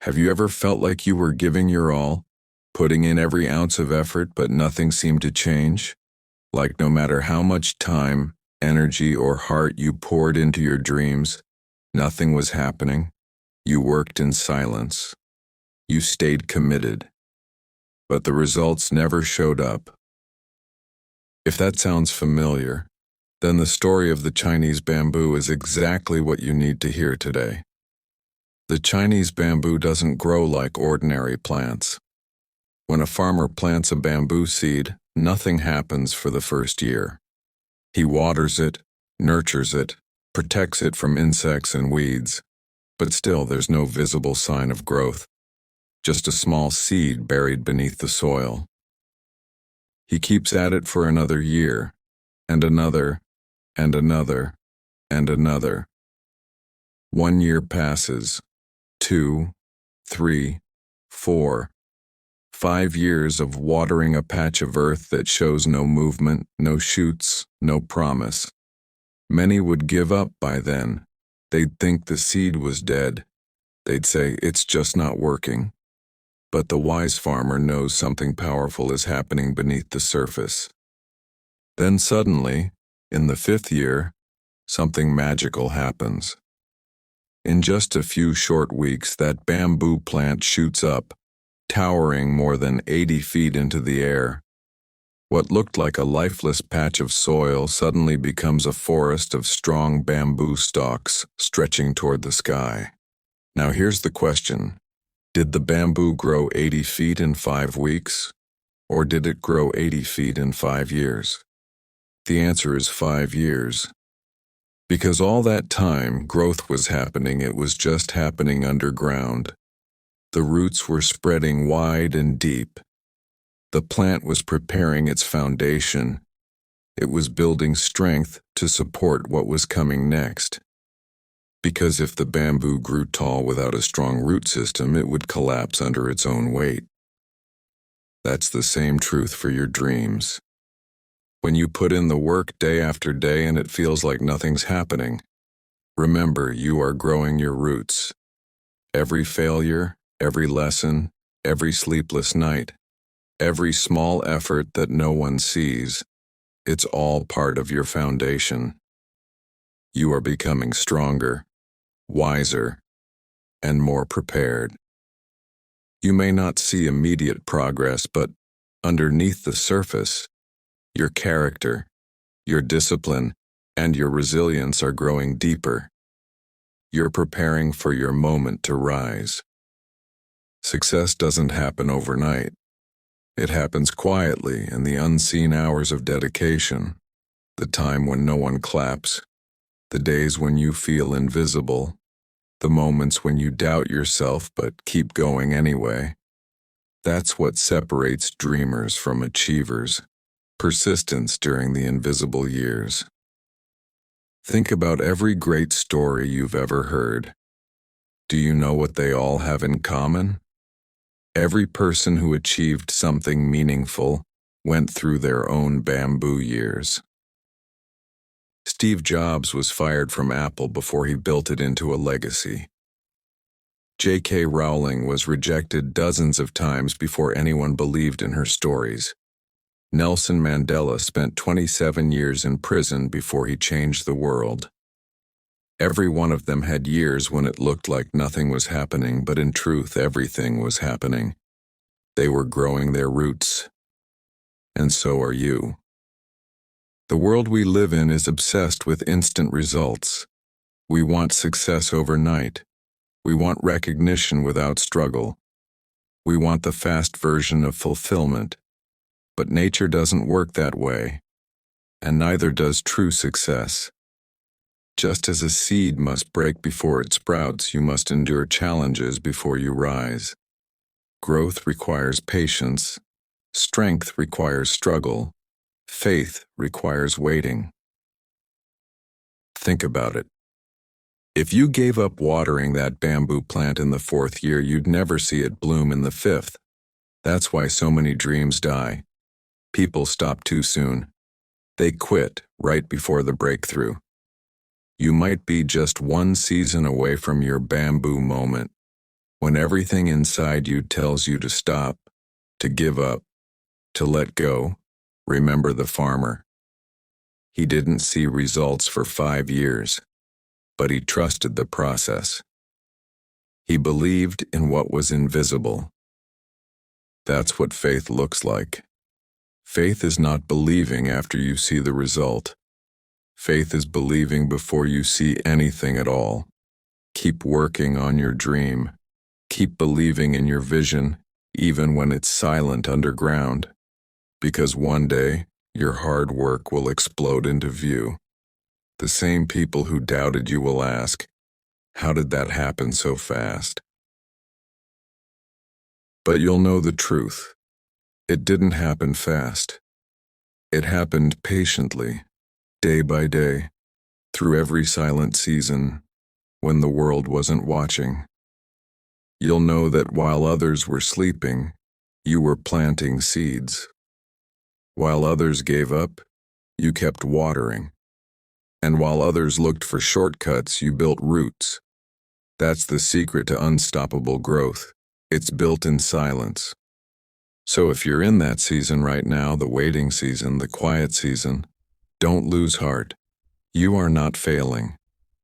Have you ever felt like you were giving your all, putting in every ounce of effort, but nothing seemed to change? Like no matter how much time, energy, or heart you poured into your dreams, nothing was happening. You worked in silence. You stayed committed. But the results never showed up. If that sounds familiar, then the story of the Chinese bamboo is exactly what you need to hear today. The Chinese bamboo doesn't grow like ordinary plants. When a farmer plants a bamboo seed, nothing happens for the first year. He waters it, nurtures it, protects it from insects and weeds, but still there's no visible sign of growth, just a small seed buried beneath the soil. He keeps at it for another year, and another, and another, and another. 1 year passes, 2, 3, 4, 5 years of watering a patch of earth that shows no movement, no shoots, no promise. Many would give up by then. They'd think the seed was dead. They'd say, it's just not working. But the wise farmer knows something powerful is happening beneath the surface. Then suddenly, in the 5th year, something magical happens. In just a few short weeks, that bamboo plant shoots up, towering more than 80 feet into the air. What looked like a lifeless patch of soil suddenly becomes a forest of strong bamboo stalks stretching toward the sky. Now here's the question. Did the bamboo grow 80 feet in 5 weeks? Or did it grow 80 feet in 5 years? The answer is 5 years. Because all that time, growth was happening, it was just happening underground. The roots were spreading wide and deep. The plant was preparing its foundation. It was building strength to support what was coming next. Because if the bamboo grew tall without a strong root system, it would collapse under its own weight. That's the same truth for your dreams. When you put in the work day after day and it feels like nothing's happening, remember you are growing your roots. Every failure, every lesson, every sleepless night, every small effort that no one sees, it's all part of your foundation. You are becoming stronger, wiser, and more prepared. You may not see immediate progress, but underneath the surface, your character, your discipline, and your resilience are growing deeper. You're preparing for your moment to rise. Success doesn't happen overnight. It happens quietly in the unseen hours of dedication, the time when no one claps, the days when you feel invisible, the moments when you doubt yourself but keep going anyway. That's what separates dreamers from achievers. Persistence during the invisible years. Think about every great story you've ever heard. Do you know what they all have in common? Every person who achieved something meaningful went through their own bamboo years. Steve Jobs was fired from Apple before he built it into a legacy. J.K. Rowling was rejected dozens of times before anyone believed in her stories. Nelson Mandela spent 27 years in prison before he changed the world. Every one of them had years when it looked like nothing was happening, but in truth, everything was happening. They were growing their roots. And so are you. The world we live in is obsessed with instant results. We want success overnight. We want recognition without struggle. We want the fast version of fulfillment. But nature doesn't work that way, and neither does true success. Just as a seed must break before it sprouts, you must endure challenges before you rise. Growth requires patience, strength requires struggle, faith requires waiting. Think about it. If you gave up watering that bamboo plant in the 4th year, you'd never see it bloom in the 5th. That's why so many dreams die. People stop too soon. They quit right before the breakthrough. You might be just one season away from your bamboo moment. When everything inside you tells you to stop, to give up, to let go, remember the farmer. He didn't see results for 5 years, but he trusted the process. He believed in what was invisible. That's what faith looks like. Faith is not believing after you see the result. Faith is believing before you see anything at all. Keep working on your dream. Keep believing in your vision, even when it's silent underground. Because one day, your hard work will explode into view. The same people who doubted you will ask, how did that happen so fast? But you'll know the truth. It didn't happen fast. It happened patiently, day by day, through every silent season, when the world wasn't watching. You'll know that while others were sleeping, you were planting seeds. While others gave up, you kept watering. And while others looked for shortcuts, you built roots. That's the secret to unstoppable growth. It's built in silence. So if you're in that season right now, the waiting season, the quiet season, don't lose heart. You are not failing.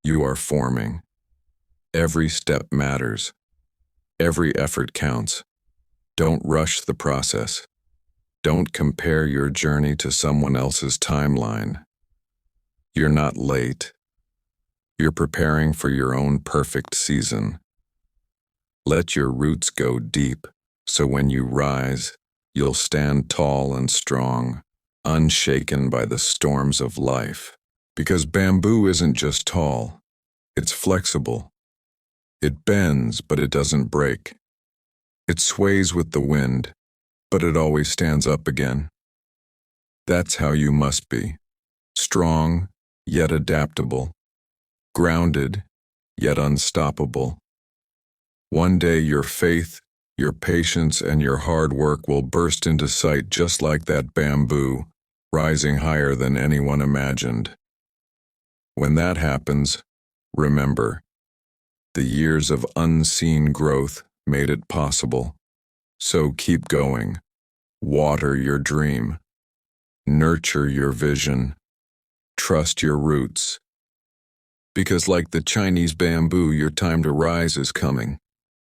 You are forming. Every step matters. Every effort counts. Don't rush the process. Don't compare your journey to someone else's timeline. You're not late. You're preparing for your own perfect season. Let your roots go deep, so when you rise, you'll stand tall and strong, unshaken by the storms of life. Because bamboo isn't just tall, it's flexible. It bends, but it doesn't break. It sways with the wind, but it always stands up again. That's how you must be. Strong, yet adaptable. Grounded, yet unstoppable. One day your faith, your patience, and your hard work will burst into sight just like that bamboo, rising higher than anyone imagined. When that happens, remember, the years of unseen growth made it possible. So keep going. Water your dream. Nurture your vision. Trust your roots. Because like the Chinese bamboo, your time to rise is coming.